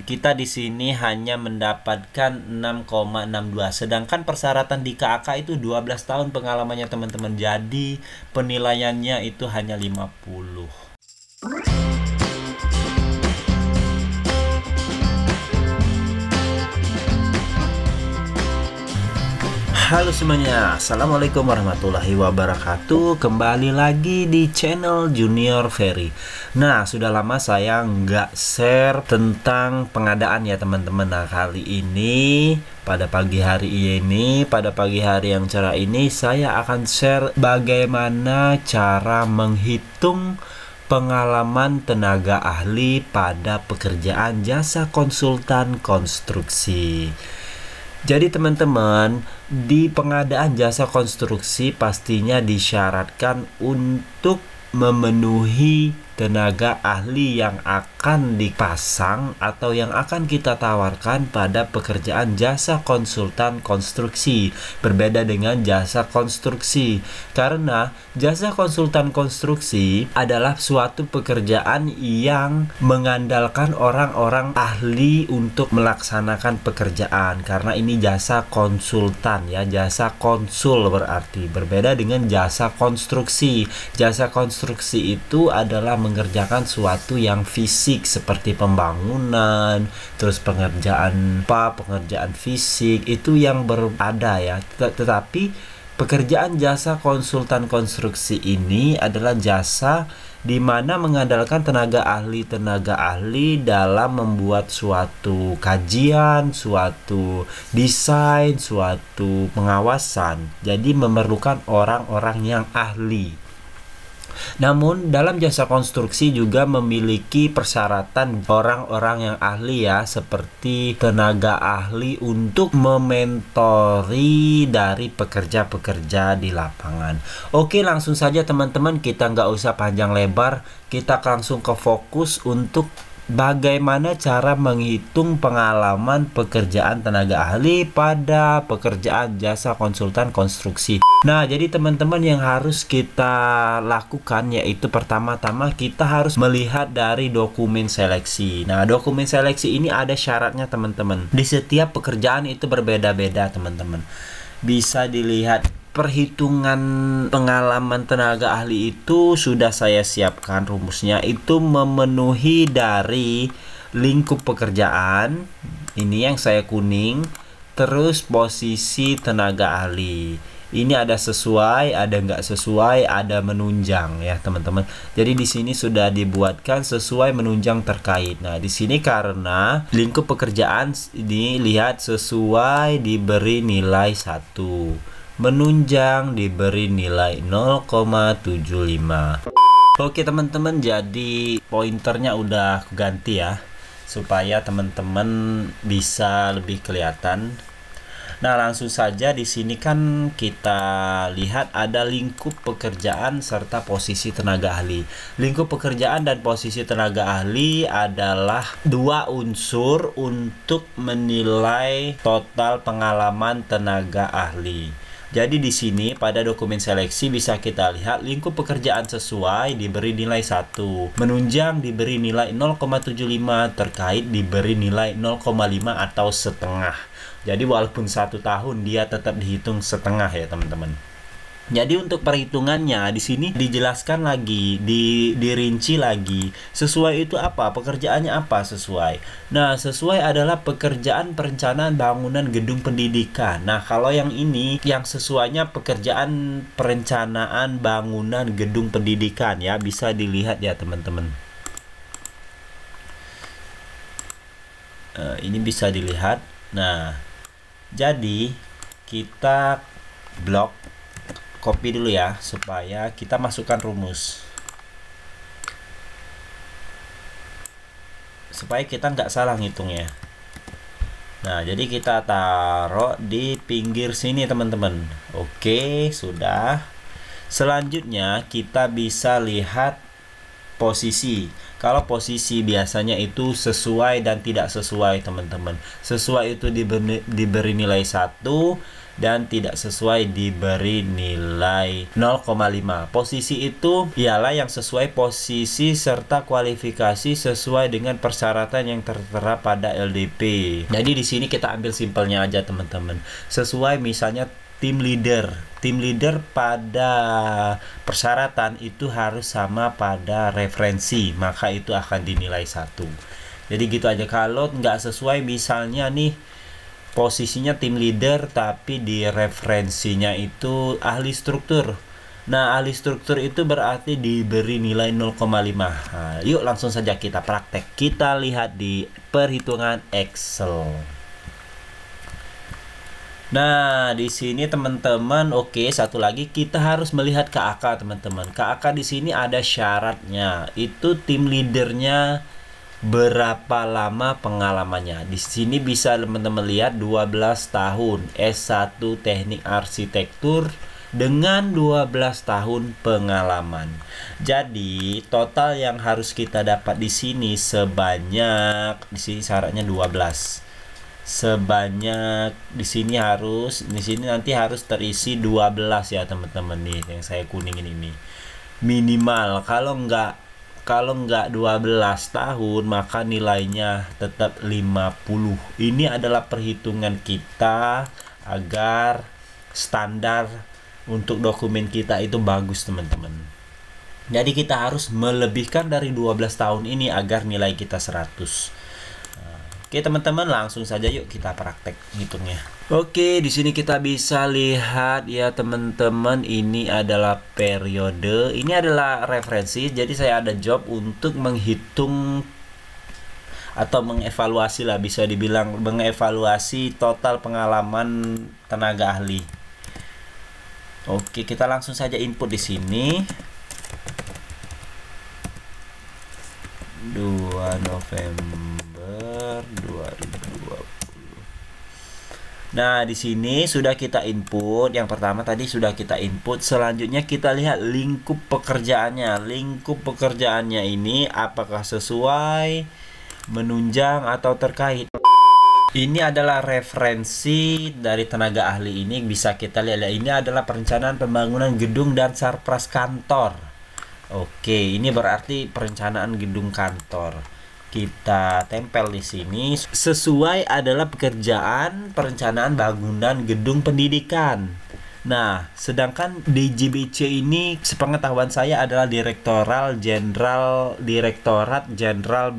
kita di sini hanya mendapatkan 6,62. Sedangkan persyaratan di KAK itu 12 tahun pengalamannya teman-teman. Jadi penilaiannya itu hanya 50. Halo semuanya, Assalamualaikum warahmatullahi wabarakatuh. Kembali lagi di channel Junior Ferry. Nah, sudah lama saya nggak share tentang pengadaan ya teman-teman. Nah, kali ini pada pagi hari yang cerah ini saya akan share bagaimana cara menghitung pengalaman tenaga ahli pada pekerjaan jasa konsultan konstruksi. Jadi teman-teman, di pengadaan jasa konstruksi pastinya disyaratkan untuk memenuhi tenaga ahli yang akan dipasang atau yang akan kita tawarkan pada pekerjaan jasa konsultan konstruksi. Berbeda dengan jasa konstruksi, karena jasa konsultan konstruksi adalah suatu pekerjaan yang mengandalkan orang-orang ahli untuk melaksanakan pekerjaan. Karena ini jasa konsultan ya, jasa konsul berarti. Berbeda dengan jasa konstruksi. Jasa konstruksi itu adalah mengerjakan suatu yang fisik seperti pembangunan, terus pengerjaan fisik itu yang berada ya. Tetapi pekerjaan jasa konsultan konstruksi ini adalah jasa di mana mengandalkan tenaga ahli dalam membuat suatu kajian, suatu desain, suatu pengawasan. Jadi memerlukan orang-orang yang ahli. Namun dalam jasa konstruksi juga memiliki persyaratan orang-orang yang ahli ya, seperti tenaga ahli untuk mementori dari pekerja-pekerja di lapangan. Oke, langsung saja teman-teman, kita nggak usah panjang lebar, kita langsung ke fokus untuk bagaimana cara menghitung pengalaman pekerjaan tenaga ahli pada pekerjaan jasa konsultan konstruksi. Nah, jadi teman-teman yang harus kita lakukan yaitu pertama-tama kita harus melihat dari dokumen seleksi. Nah, dokumen seleksi ini ada syaratnya teman-teman. Di setiap pekerjaan itu berbeda-beda teman-teman. Bisa dilihat perhitungan pengalaman tenaga ahli itu sudah saya siapkan rumusnya, itu memenuhi dari lingkup pekerjaan ini yang saya kuning, terus posisi tenaga ahli ini ada sesuai, ada nggak sesuai, ada menunjang ya teman-teman. Jadi di sini sudah dibuatkan sesuai, menunjang, terkait. Nah di sini karena lingkup pekerjaan ini lihat sesuai diberi nilai 1, menunjang diberi nilai 0,75. Oke teman-teman, jadi pointernya udah aku ganti ya supaya teman-teman bisa lebih kelihatan. Nah, langsung saja di sini kan kita lihat ada lingkup pekerjaan serta posisi tenaga ahli. Lingkup pekerjaan dan posisi tenaga ahli adalah dua unsur untuk menilai total pengalaman tenaga ahli. Jadi di sini pada dokumen seleksi bisa kita lihat lingkup pekerjaan sesuai diberi nilai 1, menunjang diberi nilai 0,75, terkait diberi nilai 0,5 atau setengah. Jadi walaupun 1 tahun dia tetap dihitung setengah ya teman-teman. Jadi untuk perhitungannya di sini dijelaskan lagi, dirinci lagi. Sesuai itu apa? Pekerjaannya apa sesuai? Nah, sesuai adalah pekerjaan perencanaan bangunan gedung pendidikan. Nah, kalau yang ini yang sesuainya pekerjaan perencanaan bangunan gedung pendidikan ya, bisa dilihat ya teman-teman. Ini bisa dilihat. Nah, jadi kita copy dulu ya supaya kita masukkan rumus supaya kita nggak salah ngitungnya. Nah, jadi kita taruh di pinggir sini teman-teman. Oke, sudah. Selanjutnya kita bisa lihat posisi. Kalau posisi biasanya itu sesuai dan tidak sesuai teman-teman. Sesuai itu diberi nilai 1, dan tidak sesuai diberi nilai 0,5. Posisi itu ialah yang sesuai posisi serta kualifikasi sesuai dengan persyaratan yang tertera pada LDP. Jadi di sini kita ambil simpelnya aja teman-teman. Sesuai misalnya tim leader. Tim leader pada persyaratan itu harus sama pada referensi, maka itu akan dinilai 1. Jadi gitu aja. Kalau nggak sesuai misalnya nih posisinya tim leader tapi di referensinya itu ahli struktur. Nah, ahli struktur itu berarti diberi nilai 0,5. Nah, yuk langsung saja kita praktek. Kita lihat di perhitungan Excel. Nah, di sini teman-teman, oke, satu lagi kita harus melihat KAK teman-teman. KAK di sini ada syaratnya. Itu tim leadernya berapa lama pengalamannya. Di sini bisa teman-teman lihat 12 tahun S1 Teknik Arsitektur dengan 12 tahun pengalaman. Jadi, total yang harus kita dapat di sini sebanyak, di sini syaratnya 12. Sebanyak di sini nanti harus terisi 12 ya teman-teman nih yang saya kuningin ini. Minimal kalau nggak 12 tahun maka nilainya tetap 50. Ini adalah perhitungan kita agar standar untuk dokumen kita itu bagus teman-teman. Jadi kita harus melebihkan dari 12 tahun ini agar nilai kita 100. Oke teman-teman, langsung saja yuk kita praktek ngitungnya. Oke, di sini kita bisa lihat ya teman-teman, ini adalah periode, ini adalah referensi. Jadi saya ada job untuk menghitung atau mengevaluasi lah, bisa dibilang mengevaluasi total pengalaman tenaga ahli. Oke, kita langsung saja input di sini. 2 November 2020. Nah, di sini sudah kita input. Yang pertama tadi sudah kita input. Selanjutnya kita lihat lingkup pekerjaannya. Lingkup pekerjaannya ini apakah sesuai, menunjang atau terkait. Ini adalah referensi dari tenaga ahli ini, bisa kita lihat. Ini adalah perencanaan pembangunan gedung dan sarpras kantor. Oke, ini berarti perencanaan gedung kantor. Kita tempel di sini. Sesuai adalah pekerjaan perencanaan bangunan gedung pendidikan. Nah, sedangkan DJBC ini sepengetahuan saya adalah Direktorat Jenderal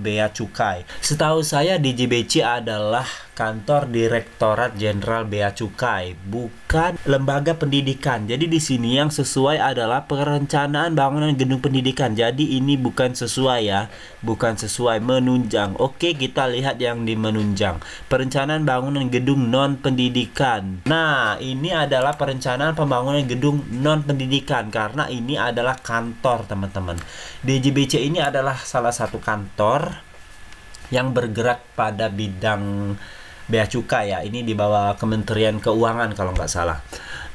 Bea Cukai. Setahu saya DJBC adalah kantor Direktorat Jenderal Bea Cukai, bukan lembaga pendidikan. Jadi di sini yang sesuai adalah perencanaan bangunan gedung pendidikan. Jadi ini bukan sesuai ya, bukan sesuai, menunjang. Oke, kita lihat yang di menunjang. Perencanaan bangunan gedung non pendidikan. Nah, ini adalah perencanaan pembangunan gedung non pendidikan karena ini adalah kantor teman-teman. DJBC ini adalah salah satu kantor yang bergerak pada bidang bea cukai ya. Ini di bawah Kementerian Keuangan kalau nggak salah.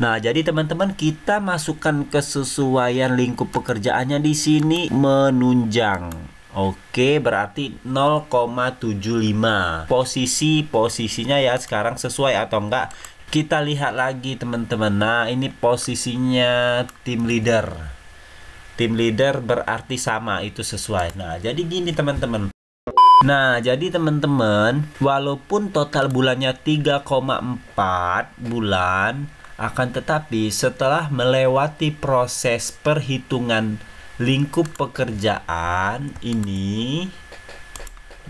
Nah, jadi teman-teman kita masukkan kesesuaian lingkup pekerjaannya di sini menunjang. Oke, berarti 0,75. Posisinya ya sekarang sesuai atau enggak? Kita lihat lagi teman-teman. Nah, ini posisinya tim leader. Tim leader berarti sama, itu sesuai. Nah, jadi gini teman-teman. Nah, jadi teman-teman, walaupun total bulannya 3,4 bulan, akan tetapi setelah melewati proses perhitungan lingkup pekerjaan ini,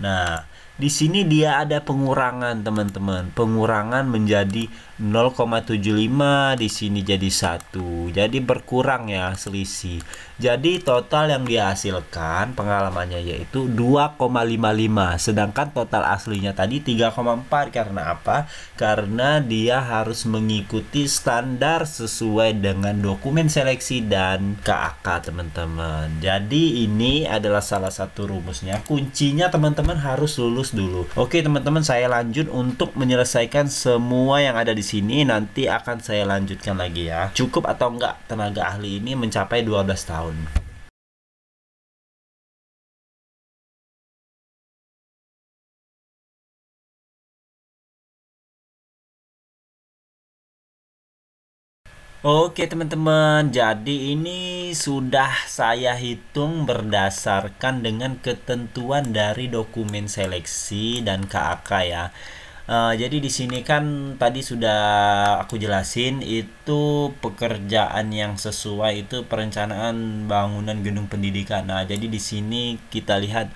nah, di sini dia ada pengurangan teman-teman. Pengurangan menjadi 0,75, di sini jadi 1. Jadi berkurang ya selisih. Jadi total yang dihasilkan pengalamannya yaitu 2,55. Sedangkan total aslinya tadi 3,4. Karena apa? Karena dia harus mengikuti standar sesuai dengan dokumen seleksi dan KAK teman-teman. Jadi ini adalah salah satu rumusnya. Kuncinya teman-teman harus lulus dulu. Oke teman-teman, saya lanjut untuk menyelesaikan semua yang ada di sini. Nanti akan saya lanjutkan lagi ya. Cukup atau enggak tenaga ahli ini mencapai 12 tahun. Oke teman-teman, jadi ini sudah saya hitung berdasarkan dengan ketentuan dari dokumen seleksi dan KAK ya. Jadi di sini kan tadi sudah aku jelasin itu pekerjaan yang sesuai itu perencanaan bangunan gedung pendidikan. Nah, jadi di sini kita lihat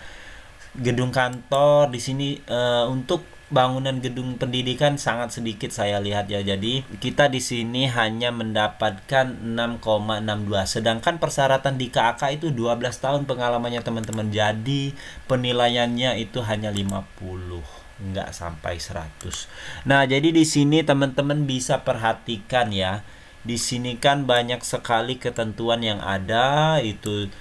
gedung kantor di sini untuk bangunan gedung pendidikan sangat sedikit saya lihat ya. Jadi kita di sini hanya mendapatkan 6,62. Sedangkan persyaratan di KAK itu 12 tahun pengalamannya teman-teman. Jadi penilaiannya itu hanya 50, nggak sampai 100. Nah, jadi di sini teman-teman bisa perhatikan ya. Di sini kan banyak sekali ketentuan yang ada itu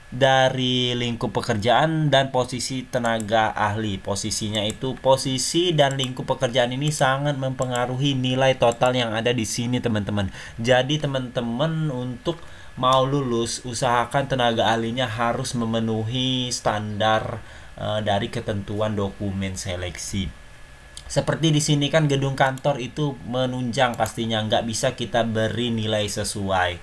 dari lingkup pekerjaan dan posisi tenaga ahli. Posisinya itu posisi dan lingkup pekerjaan ini sangat mempengaruhi nilai total yang ada di sini teman-teman. Jadi teman-teman untuk mau lulus usahakan tenaga ahlinya harus memenuhi standar dari ketentuan dokumen seleksi. Seperti di sini kan gedung kantor itu menunjang pastinya nggak bisa kita beri nilai sesuai.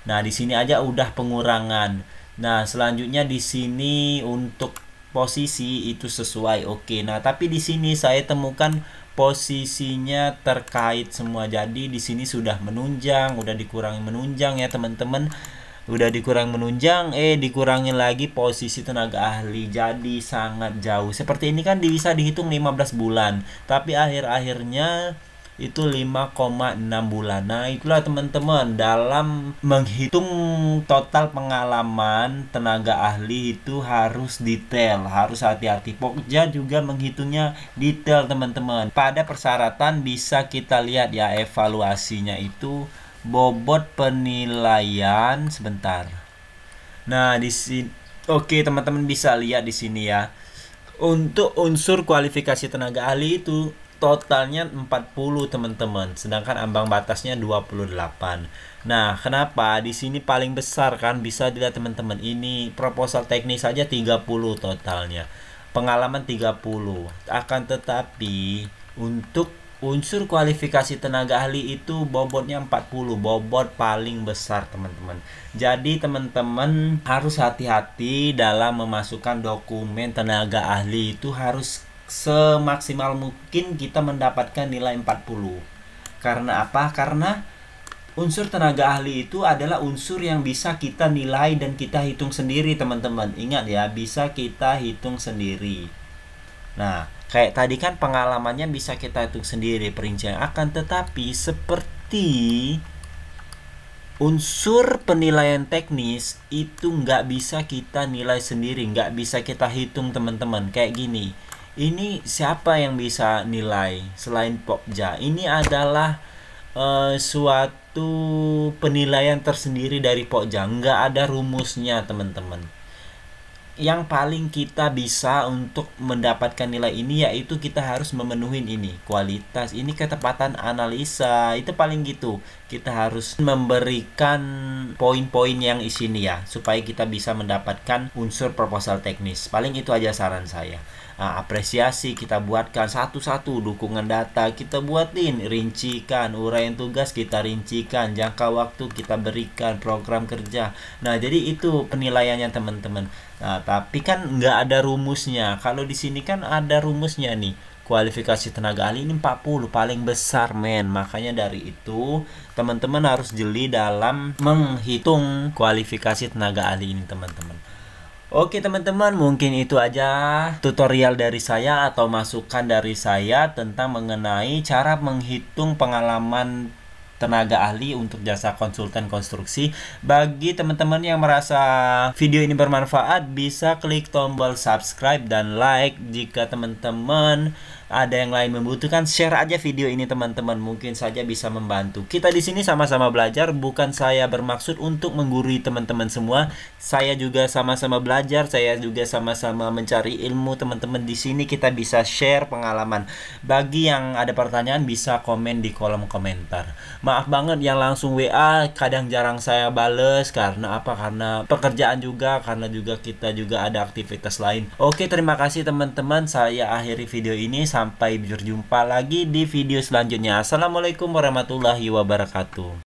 Nah, di sini aja udah pengurangan. Nah, selanjutnya di sini untuk posisi itu sesuai. Oke. Nah, tapi di sini saya temukan posisinya terkait semua. Jadi di sini sudah menunjang, udah dikurangi menunjang ya, teman-teman. Udah dikurangi menunjang, dikurangin lagi posisi tenaga ahli. Jadi sangat jauh. Seperti ini kan bisa dihitung 15 bulan, tapi akhir-akhirnya itu 5,6 bulan. Nah, itulah teman-teman dalam menghitung total pengalaman tenaga ahli itu harus detail, harus hati-hati. Pokja juga menghitungnya detail teman-teman. Pada persyaratan bisa kita lihat ya evaluasinya itu bobot penilaian sebentar. Nah, di sini oke teman-teman bisa lihat di sini ya. Untuk unsur kualifikasi tenaga ahli itu totalnya 40 teman-teman, sedangkan ambang batasnya 28. Nah, kenapa di sini paling besar kan bisa dilihat teman-teman. Ini proposal teknis saja 30 totalnya. Pengalaman 30. Akan tetapi untuk unsur kualifikasi tenaga ahli itu bobotnya 40, bobot paling besar teman-teman. Jadi teman-teman harus hati-hati dalam memasukkan dokumen tenaga ahli, itu harus semaksimal mungkin kita mendapatkan nilai 40. Karena apa? Karena unsur tenaga ahli itu adalah unsur yang bisa kita nilai dan kita hitung sendiri teman-teman. Ingat ya, bisa kita hitung sendiri. Nah, kayak tadi kan pengalamannya bisa kita hitung sendiri perincian. Akan tetapi seperti unsur penilaian teknis itu nggak bisa kita nilai sendiri, nggak bisa kita hitung teman-teman. Kayak gini. Ini siapa yang bisa nilai selain Pokja? Ini adalah suatu penilaian tersendiri dari Pokja. Nggak ada rumusnya teman-teman. Yang paling kita bisa untuk mendapatkan nilai ini yaitu kita harus memenuhi ini kualitas, ini ketepatan analisa, itu paling gitu. Kita harus memberikan poin-poin yang di sini ya supaya kita bisa mendapatkan unsur proposal teknis. Paling itu aja saran saya. Apresiasi kita buatkan satu-satu, dukungan data kita buatin, rincikan, uraian tugas kita rincikan, jangka waktu kita berikan, program kerja. Nah, jadi itu penilaiannya teman-teman. Nah, tapi kan nggak ada rumusnya. Kalau di sini kan ada rumusnya nih. Kualifikasi tenaga ahli ini 40 paling besar men. Makanya dari itu teman-teman harus jeli dalam menghitung kualifikasi tenaga ahli ini teman-teman. Oke teman-teman, mungkin itu aja tutorial dari saya atau masukan dari saya tentang mengenai cara menghitung pengalaman tenaga ahli untuk jasa konsultan konstruksi. Bagi teman-teman yang merasa video ini bermanfaat, bisa klik tombol subscribe dan like. Jika teman-teman ada yang lain membutuhkan, share aja video ini teman-teman, mungkin saja bisa membantu. Kita di sini sama-sama belajar, bukan saya bermaksud untuk menggurui teman-teman semua. Saya juga sama-sama belajar, saya juga sama-sama mencari ilmu teman-teman. Di sini kita bisa share pengalaman. Bagi yang ada pertanyaan bisa komen di kolom komentar. Maaf banget yang langsung WA kadang jarang saya bales karena apa? Karena pekerjaan juga, karena juga kita juga ada aktivitas lain. Oke, terima kasih teman-teman. Saya akhiri video ini. Sampai berjumpa lagi di video selanjutnya. Assalamualaikum warahmatullahi wabarakatuh.